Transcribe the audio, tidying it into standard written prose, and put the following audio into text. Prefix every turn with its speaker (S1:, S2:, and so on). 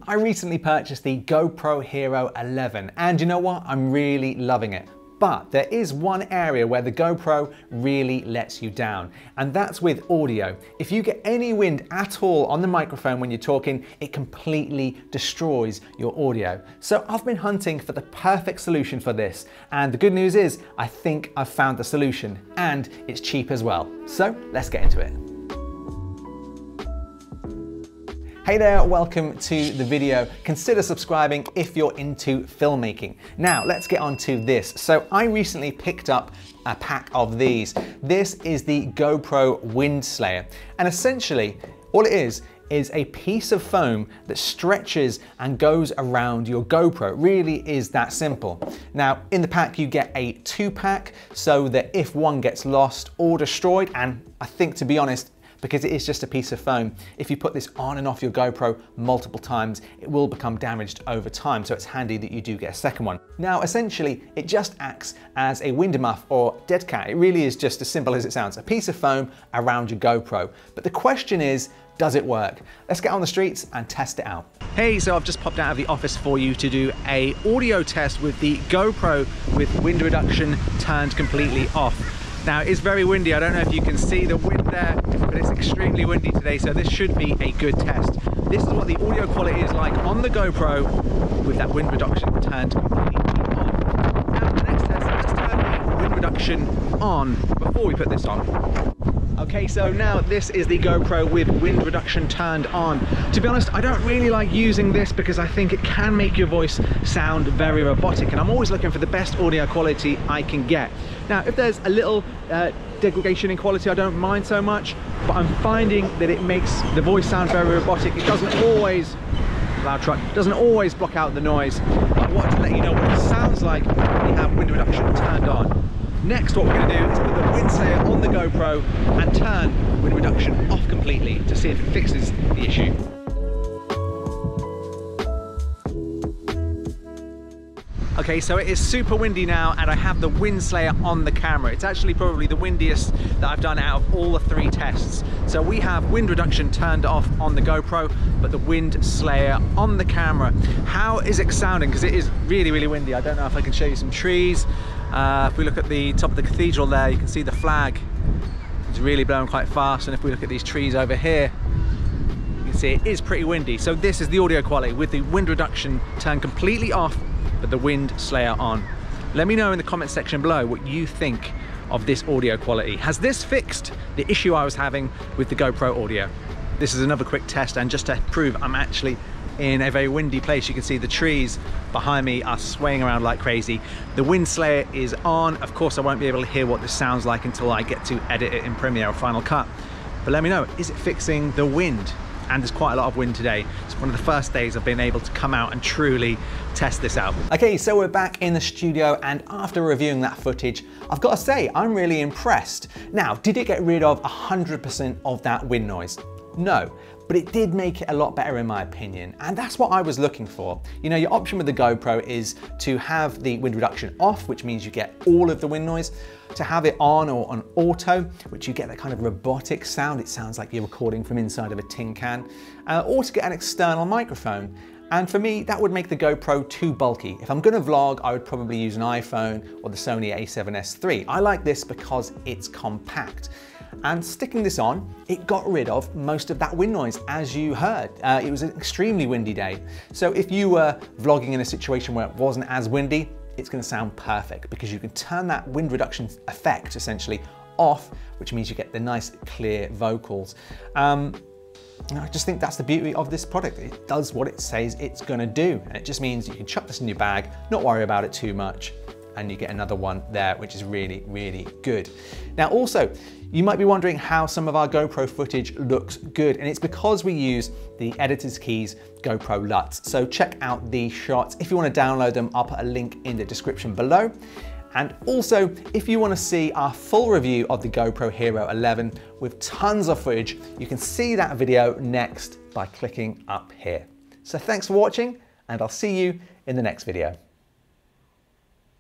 S1: I recently purchased the GoPro Hero 11 and you know what? I'm really loving it. But there is one area where the GoPro really lets you down, and that's with audio. If you get any wind at all on the microphone when you're talking, it completely destroys your audio. So I've been hunting for the perfect solution for this, and the good news is I think I've found the solution, and it's cheap as well. So let's get into it. Hey there, welcome to the video. Consider subscribing if you're into filmmaking. Now, let's get on to this. So I recently picked up a pack of these. This is the GoPro Wind Slayer. And essentially, all it is a piece of foam that stretches and goes around your GoPro. It really is that simple. Now, in the pack, you get a 2-pack so that if one gets lost or destroyed, and I think, to be honest, because it is just a piece of foam, if you put this on and off your GoPro multiple times, it will become damaged over time, so it's handy that you do get a second one. Now, essentially, it just acts as a wind muff or dead cat. It really is just as simple as it sounds, a piece of foam around your GoPro. But the question is, does it work? Let's get on the streets and test it out. Hey, so I've just popped out of the office for you to do an audio test with the GoPro with wind reduction turned completely off. Now, it's very windy. I don't know if you can see the wind there, but it's extremely windy today, so this should be a good test. This is what the audio quality is like on the GoPro with that wind reduction turned completely off. Now, the next test, let's turn the wind reduction on before we put this on. Okay, so now this is the GoPro with wind reduction turned on. To be honest, I don't really like using this because I think it can make your voice sound very robotic, and I'm always looking for the best audio quality I can get. Now, if there's a little degradation in quality, I don't mind so much, but I'm finding that it makes the voice sound very robotic. It doesn't always, loud truck, doesn't always block out the noise. I wanted to let you know what it sounds like when you have wind reduction turned on. Next, what we're going to do is put the wind slayer on the GoPro and turn wind reduction off completely to see if it fixes the issue. Okay, so it is super windy now and I have the wind slayer on the camera. It's actually probably the windiest that I've done out of all the 3 tests. So we have wind reduction turned off on the GoPro, but the wind slayer on the camera. How is it sounding? Because it is really, really windy. I don't know if I can show you some trees. If we look at the top of the cathedral there, you can see the flag. It's really blowing quite fast. And if we look at these trees over here, you can see it is pretty windy. So this is the audio quality with the wind reduction turned completely off, but the wind slayer on. Let me know in the comment section below what you think of this audio quality. Has this fixed the issue I was having with the GoPro audio? This is another quick test, and just to prove I'm actually in a very windy place, you can see the trees behind me are swaying around like crazy. The wind slayer is on. Of course, I won't be able to hear what this sounds like until I get to edit it in Premiere or Final Cut. But let me know, is it fixing the wind? And there's quite a lot of wind today. It's one of the first days I've been able to come out and truly test this out. Okay, so we're back in the studio, and after reviewing that footage, I've got to say, I'm really impressed. Now, did it get rid of 100% of that wind noise? No, but it did make it a lot better in my opinion, and that's what I was looking for. You know, your option with the GoPro is to have the wind reduction off, which means you get all of the wind noise, to have it on or on auto, which you get that kind of robotic sound. It sounds like you're recording from inside of a tin can, or to get an external microphone. And for me, that would make the GoPro too bulky. If I'm gonna vlog, I would probably use an iPhone or the Sony a7S III. I like this because it's compact. And sticking this on, it got rid of most of that wind noise, as you heard. It was an extremely windy day. So if you were vlogging in a situation where it wasn't as windy, it's gonna sound perfect because you can turn that wind reduction effect essentially off, which means you get the nice clear vocals. I just think that's the beauty of this product. It does what it says it's gonna do. And it just means you can chuck this in your bag, not worry about it too much, and you get another one there, which is really, really good. Now also, you might be wondering how some of our GoPro footage looks good, and it's because we use the Editor's Keys GoPro Luts. So check out these shots. If you want to download them, I'll put a link in the description below. And also, if you want to see our full review of the GoPro Hero 11 with tons of footage, you can see that video next by clicking up here. So thanks for watching, and I'll see you in the next video.